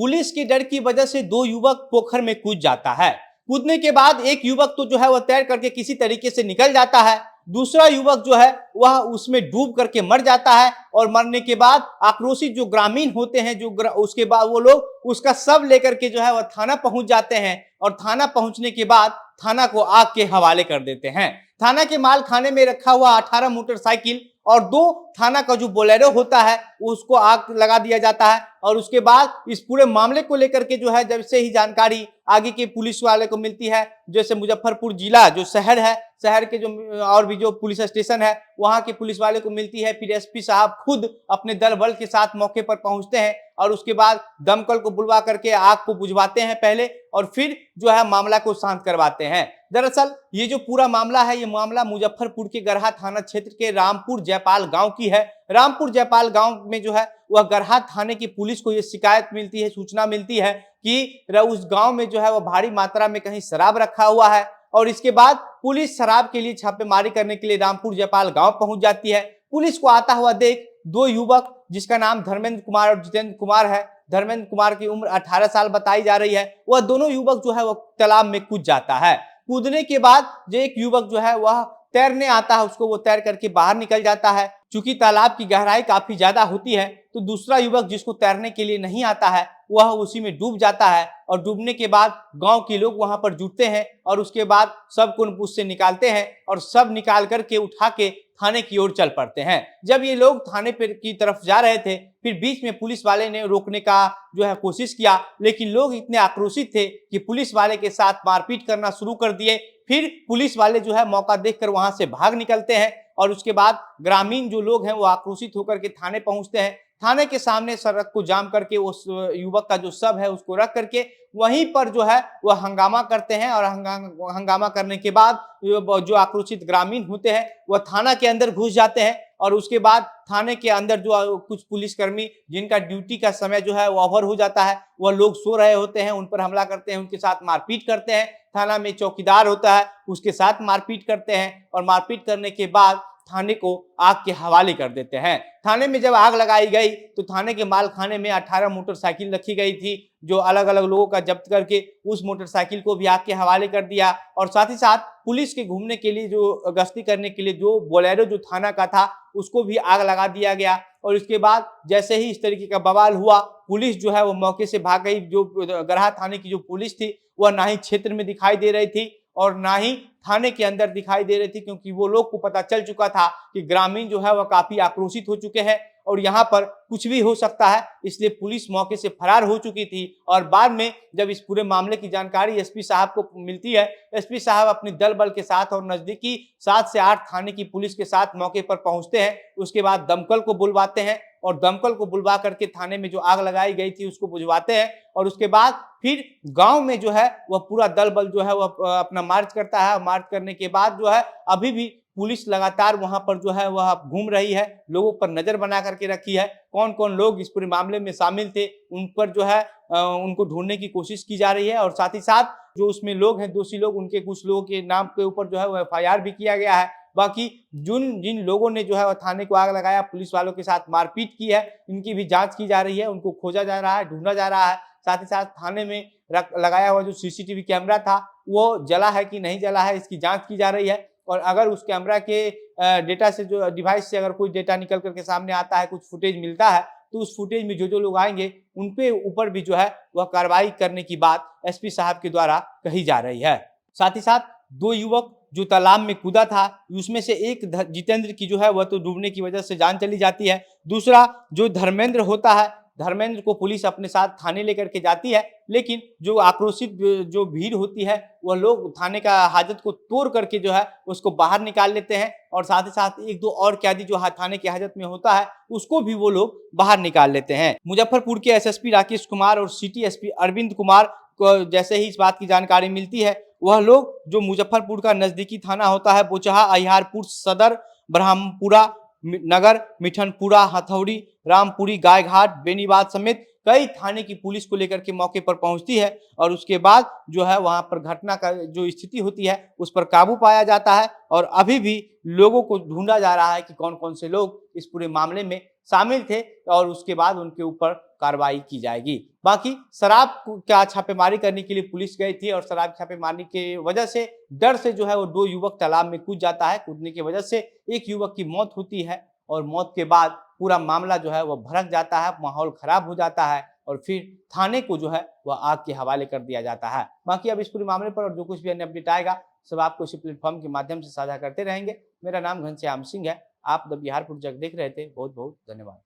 Police के डर की वजह से दो युवक पोखर में कूद जाता है। कूदने के बाद एक युवक तो जो है वह तैर करके किसी तरीके से निकल जाता है, दूसरा युवक जो है वह उसमें डूब करके मर जाता है। और मरने के बाद आक्रोशित जो ग्रामीण होते हैं, उसके बाद वो लोग उसका शव लेकर के जो है वह थाना पहुंच जाते हैं और थाना पहुंचने के बाद थाना को आग के हवाले कर देते हैं। थाना के माल खाने में रखा हुआ 18 मोटरसाइकिल और 2 थाना का जो बोलेरो होता है उसको आग लगा दिया जाता है। और उसके बाद इस पूरे मामले को लेकर के जो है जब से ही जानकारी आगे के पुलिस वाले को मिलती है, जैसे मुजफ्फरपुर जिला जो शहर है, शहर के जो और भी जो पुलिस स्टेशन है वहां के पुलिस वाले को मिलती है, फिर एसपी साहब खुद अपने दल बल के साथ मौके पर पहुंचते हैं और उसके बाद दमकल को बुलवा करके आग को बुझवाते हैं पहले और फिर जो है मामला को शांत करवाते हैं। दरअसल ये जो पूरा मामला है, ये मामला मुजफ्फरपुर के गरहा थाना क्षेत्र के रामपुर जयपाल गांव की है। रामपुर जयपाल गांव में जो है वह गरहा थाने की पुलिस को ये शिकायत मिलती है, सूचना मिलती है कि उस गांव में जो है वह भारी मात्रा में कहीं शराब रखा हुआ है। और इसके बाद पुलिस शराब के लिए छापेमारी करने के लिए रामपुर जयपाल गांव पहुंच जाती है। पुलिस को आता हुआ देख 2 युवक, जिसका नाम धर्मेंद्र कुमार और जितेंद्र कुमार है, धर्मेंद्र कुमार की उम्र 18 साल बताई जा रही है, वह दोनों युवक जो है वह तालाब में कूद जाता है। कूदने के बाद जो एक युवक जो है वह तैरने आता है, उसको वो तैर करके बाहर निकल जाता है। चूंकि तालाब की गहराई काफी ज्यादा होती है तो दूसरा युवक जिसको तैरने के लिए नहीं आता है वह उसी में डूब जाता है। और डूबने के बाद गांव के लोग वहां पर जुटते हैं और उसके बाद सबको उससे निकालते हैं और सब निकाल करके उठा के थाने की ओर चल पड़ते हैं। जब ये लोग थाने की तरफ जा रहे थे, फिर बीच में पुलिस वाले ने रोकने का जो है कोशिश किया, लेकिन लोग इतने आक्रोशित थे कि पुलिस वाले के साथ मारपीट करना शुरू कर दिए। फिर पुलिस वाले जो है मौका देखकर वहां से भाग निकलते हैं और उसके बाद ग्रामीण जो लोग हैं वो आक्रोशित होकर के थाने पहुंचते हैं। थाने के सामने सड़क को जाम करके उस युवक का जो शव है उसको रख करके वहीं पर जो है वह हंगामा करते हैं। और हंगामा करने के बाद जो आक्रोशित ग्रामीण होते हैं वह थाना के अंदर घुस जाते हैं। और उसके बाद थाने के अंदर जो कुछ पुलिसकर्मी जिनका ड्यूटी का समय जो है वो ओवर हो जाता है, वह लोग सो रहे होते हैं, उन पर हमला करते हैं, उनके साथ मारपीट करते हैं। थाना में चौकीदार होता है, उसके साथ मारपीट करते हैं और मारपीट करने के बाद थाने को आग के हवाले कर देते हैं। थाने में जब आग लगाई गई तो थाने के माल खाने में 18 मोटरसाइकिल रखी गई थी, जो अलग अलग लोगों का जब्त करके उस मोटरसाइकिल को भी आग के हवाले कर दिया। और साथ ही साथ पुलिस के घूमने के लिए जो गश्ती करने के लिए जो बोलेरो जो थाना का था उसको भी आग लगा दिया गया। और इसके बाद जैसे ही इस तरीके का बवाल हुआ, पुलिस जो है वो मौके से भाग गई। जो गरहा थाने की जो पुलिस थी वह ना ही क्षेत्र में दिखाई दे रही थी और ना ही थाने के अंदर दिखाई दे रही थी, क्योंकि वो लोग को पता चल चुका था कि ग्रामीण जो है वह काफी आक्रोशित हो चुके हैं और यहाँ पर कुछ भी हो सकता है, इसलिए पुलिस मौके से फरार हो चुकी थी। और बाद में जब इस पूरे मामले की जानकारी एसपी साहब को मिलती है, एसपी साहब अपने दल बल के साथ और नजदीकी 7 से 8 थाने की पुलिस के साथ मौके पर पहुंचते हैं। उसके बाद दमकल को बुलवाते हैं और दमकल को बुलवा करके थाने में जो आग लगाई गई थी उसको बुझवाते हैं। और उसके बाद फिर गांव में जो है वह पूरा दल बल जो है वह अपना मार्च करता है। मार्च करने के बाद जो है अभी भी पुलिस लगातार वहां पर जो है वह घूम रही है, लोगों पर नजर बना करके रखी है। कौन कौन लोग इस पूरे मामले में शामिल थे उन पर जो है उनको ढूंढने की कोशिश की जा रही है। और साथ ही साथ जो उसमें लोग हैं, दोषी लोग, उनके कुछ लोगों के नाम के ऊपर जो है वो एफआईआर भी किया गया है। बाकी जिन लोगों ने जो है थाने को आग लगाया, पुलिस वालों के साथ मारपीट की है, इनकी भी जांच की जा रही है, उनको खोजा जा रहा है, ढूंढा जा रहा है। साथ ही साथ थाने में लगाया हुआ जो सीसीटीवी कैमरा था वो जला है कि नहीं जला है, इसकी जांच की जा रही है। और अगर उस कैमरा के डेटा से, जो डिवाइस से अगर कोई डेटा निकल करके सामने आता है, कुछ फुटेज मिलता है, तो उस फुटेज में जो लोग आएंगे उन पे ऊपर भी जो है वह कार्रवाई करने की बात एसपी साहब के द्वारा कही जा रही है। साथ ही साथ 2 युवक जो तालाब में कूदा था, उसमें से एक जितेंद्र की जो है वह तो डूबने की वजह से जान चली जाती है। दूसरा जो धर्मेंद्र होता है, धर्मेंद्र को पुलिस अपने साथ थाने लेकर के जाती है, लेकिन जो आक्रोशित जो भीड़ होती है वह लोग थाने का हाजत को तोड़ करके जो है उसको बाहर निकाल लेते हैं। और साथ ही साथ 1-2 और कैदी जो थाने की हाजत में होता है उसको भी वो लोग बाहर निकाल लेते हैं। मुजफ्फरपुर के एसएसपी राकेश कुमार और सिटी एसपी अरविंद कुमार को जैसे ही इस बात की जानकारी मिलती है, वह लोग जो मुजफ्फरपुर का नजदीकी थाना होता है बोचहा, अहियारपुर सदर, ब्रह्मपुरा नगर, मिठनपुरा, हथौड़ी, रामपुरी, गायघाट, बेनीबाद समेत कई थाने की पुलिस को लेकर के मौके पर पहुंचती है। और उसके बाद जो है वहां पर घटना का जो स्थिति होती है उस पर काबू पाया जाता है। और अभी भी लोगों को ढूंढा जा रहा है कि कौन कौन से लोग इस पूरे मामले में शामिल थे और उसके बाद उनके ऊपर कार्रवाई की जाएगी। बाकी शराब का छापेमारी करने के लिए पुलिस गई थी और शराब छापेमारी की वजह से डर से जो है वो 2 युवक तालाब में कूद जाता है। कूदने की वजह से एक युवक की मौत होती है और मौत के बाद पूरा मामला जो है वो भड़क जाता है, माहौल खराब हो जाता है और फिर थाने को जो है वह आग के हवाले कर दिया जाता है। बाकी अब इस पूरे मामले पर और जो कुछ भी अन्य अपडेट आएगा सब आपको इसी प्लेटफॉर्म के माध्यम से साझा करते रहेंगे। मेरा नाम घनश्याम सिंह है। आप द बिहार पुरजक देख रहे थे। बहुत बहुत धन्यवाद।